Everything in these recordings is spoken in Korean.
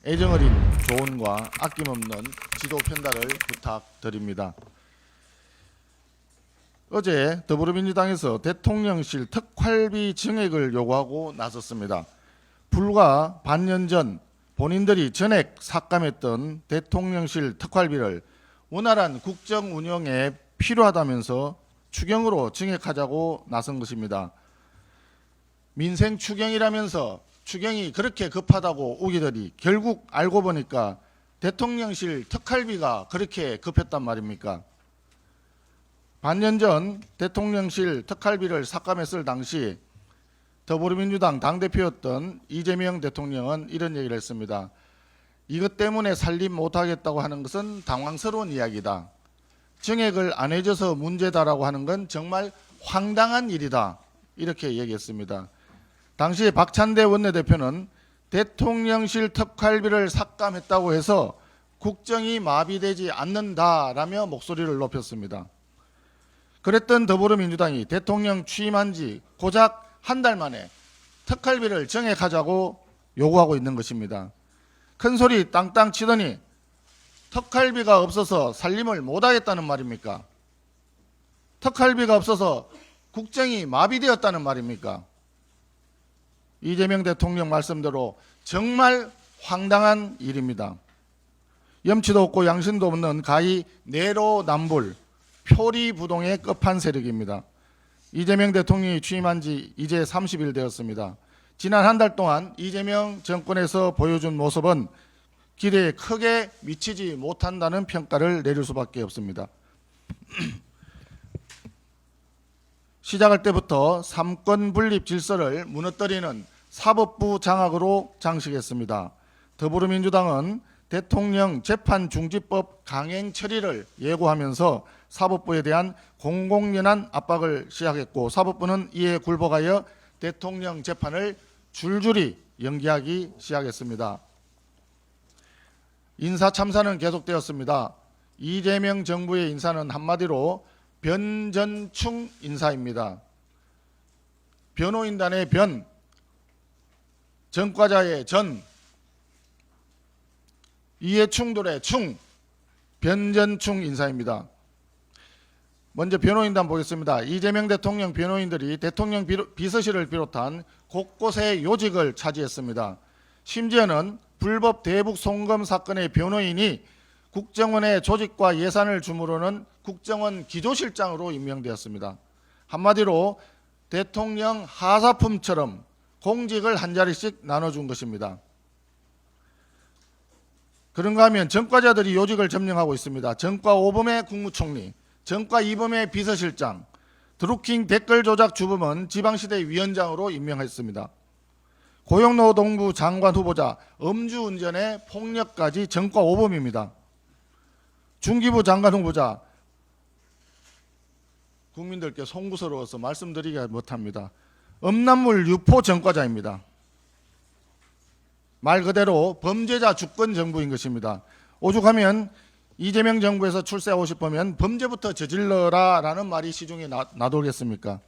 애정어린 조언과 아낌없는 지도 편달을 부탁드립니다. 어제 더불어민주당에서 대통령실 특활비 증액을 요구하고 나섰습니다. 불과 반년 전 본인들이 전액 삭감했던 대통령실 특활비를 원활한 국정 운영에 필요하다면서 추경으로 증액하자고 나선 것입니다. 민생 추경이라면서 추경이 그렇게 급하다고 우기더니 결국 알고 보니까 대통령실 특활비가 그렇게 급했단 말입니까? 반년 전 대통령실 특활비를 삭감했을 당시 더불어민주당 당대표였던 이재명 대통령은 이런 얘기를 했습니다. 이것 때문에 살림 못하겠다고 하는 것은 당황스러운 이야기다. 증액을 안 해줘서 문제다라고 하는 건 정말 황당한 일이다. 이렇게 얘기했습니다. 당시 박찬대 원내대표는 대통령실 특활비를 삭감했다고 해서 국정이 마비되지 않는다라며 목소리를 높였습니다. 그랬던 더불어민주당이 대통령 취임한 지 고작 한 달 만에 특활비를 증액하자고 요구하고 있는 것입니다. 큰 소리 땅땅 치더니 특활비가 없어서 살림을 못하겠다는 말입니까? 특활비가 없어서 국정이 마비되었다는 말입니까? 이재명 대통령 말씀대로 정말 황당한 일입니다. 염치도 없고 양심도 없는 가히 내로남불, 표리부동의 끝판 세력입니다. 이재명 대통령이 취임한 지 이제 30일 되었습니다. 지난 한 달 동안 이재명 정권에서 보여준 모습은 기대에 크게 미치지 못한다는 평가를 내릴 수밖에 없습니다. 시작할 때부터 삼권 분립 질서를 무너뜨리는 사법부 장악으로 장식했습니다. 더불어민주당은 대통령 재판중지법 강행 처리를 예고하면서 사법부에 대한 공공연한 압박을 시작했고 사법부는 이에 굴복하여 대통령 재판을 줄줄이 연기하기 시작했습니다. 인사 참사는 계속되었습니다. 이재명 정부의 인사는 한마디로 변전충 인사입니다. 변호인단의 변, 전과자의 전, 이해충돌의 충, 변전충 인사입니다. 먼저 변호인단 보겠습니다. 이재명 대통령 변호인들이 대통령 비서실을 비롯한 곳곳에 요직을 차지했습니다. 심지어는 불법 대북 송금 사건의 변호인이 국정원의 조직과 예산을 주무르는 국정원 기조실장으로 임명되었습니다. 한마디로 대통령 하사품처럼 공직을 한 자리씩 나눠준 것입니다. 그런가 하면 전과자들이 요직을 점령하고 있습니다. 전과 5범의 국무총리, 전과 2범의 비서실장, 드루킹 댓글 조작 주범은 지방시대 위원장으로 임명했습니다. 고용노동부 장관 후보자, 음주운전의 폭력까지 전과 5범입니다. 중기부 장관 후보자, 국민들께 송구스러워서 말씀드리기 못합니다. 음란물 유포 전과자입니다. 말 그대로 범죄자 주권 정부인 것입니다. 오죽하면 이재명 정부에서 출세하고 싶으면 범죄부터 저질러라 라는 말이 시중에 나돌겠습니까?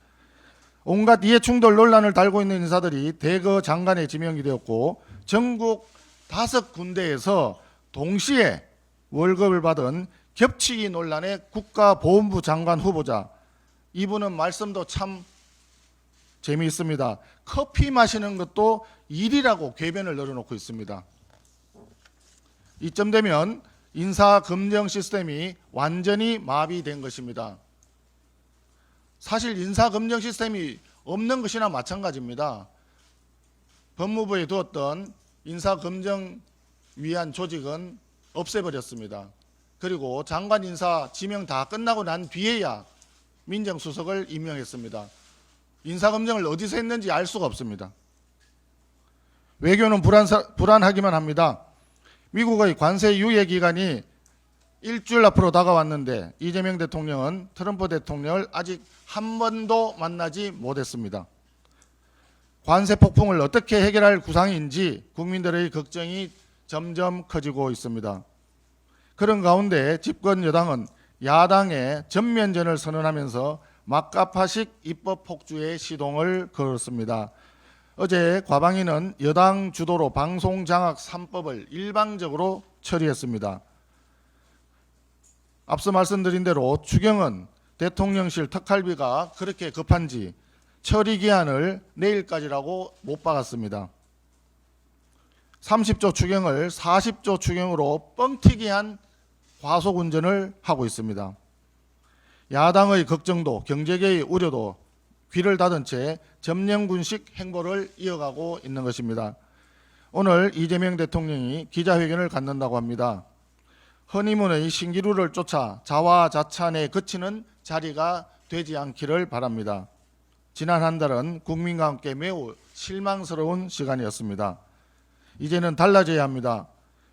온갖 이해충돌 논란을 달고 있는 인사들이 대거 장관에 지명이 되었고 전국 5군데에서 동시에 월급을 받은 겹치기 논란의 국가보훈부 장관 후보자, 이분은 말씀도 참 재미있습니다. 커피 마시는 것도 일이라고 궤변을 늘어놓고 있습니다. 이쯤 되면 인사검증 시스템이 완전히 마비된 것입니다. 사실 인사검증 시스템이 없는 것이나 마찬가지입니다. 법무부에 두었던 인사검증 위한 조직은 없애버렸습니다. 그리고 장관 인사 지명 다 끝나고 난 뒤에야 민정수석을 임명했습니다. 인사검증을 어디서 했는지 알 수가 없습니다. 외교는 불안하기만 합니다. 미국의 관세 유예 기간이 일주일 앞으로 다가왔는데 이재명 대통령은 트럼프 대통령을 아직 한 번도 만나지 못했습니다. 관세 폭풍을 어떻게 해결할 구상인지 국민들의 걱정이 점점 커지고 있습니다. 그런 가운데 집권 여당은 야당의 전면전을 선언하면서 막가파식 입법 폭주의 시동을 걸었습니다. 어제 과방위는 여당 주도로 방송장악 3법을 일방적으로 처리했습니다. 앞서 말씀드린 대로 추경은 대통령실 특활비가 그렇게 급한지 처리 기한을 내일까지라고 못 박았습니다. 30조 추경을 40조 추경으로 뻥튀기한 과속 운전을 하고 있습니다. 야당의 걱정도 경제계의 우려도 귀를 닫은 채 점령군식 행보를 이어가고 있는 것입니다. 오늘 이재명 대통령이 기자회견을 갖는다고 합니다. 허니문의 신기루를 쫓아 자화자찬에 그치는 자리가 되지 않기를 바랍니다. 지난 한 달은 국민과 함께 매우 실망스러운 시간이었습니다. 이제는 달라져야 합니다.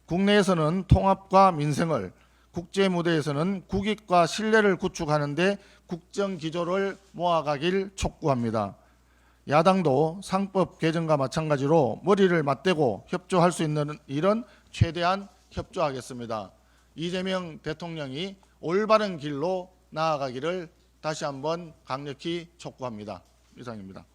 국내에서는 통합과 민생을, 국제 무대에서는 국익과 신뢰를 구축하는 데 국정기조를 모아가길 촉구합니다. 야당도 상법 개정과 마찬가지로 머리를 맞대고 협조할 수 있는 일은 최대한 협조하겠습니다. 이재명 대통령이 올바른 길로 나아가기를 다시 한번 강력히 촉구합니다. 이상입니다.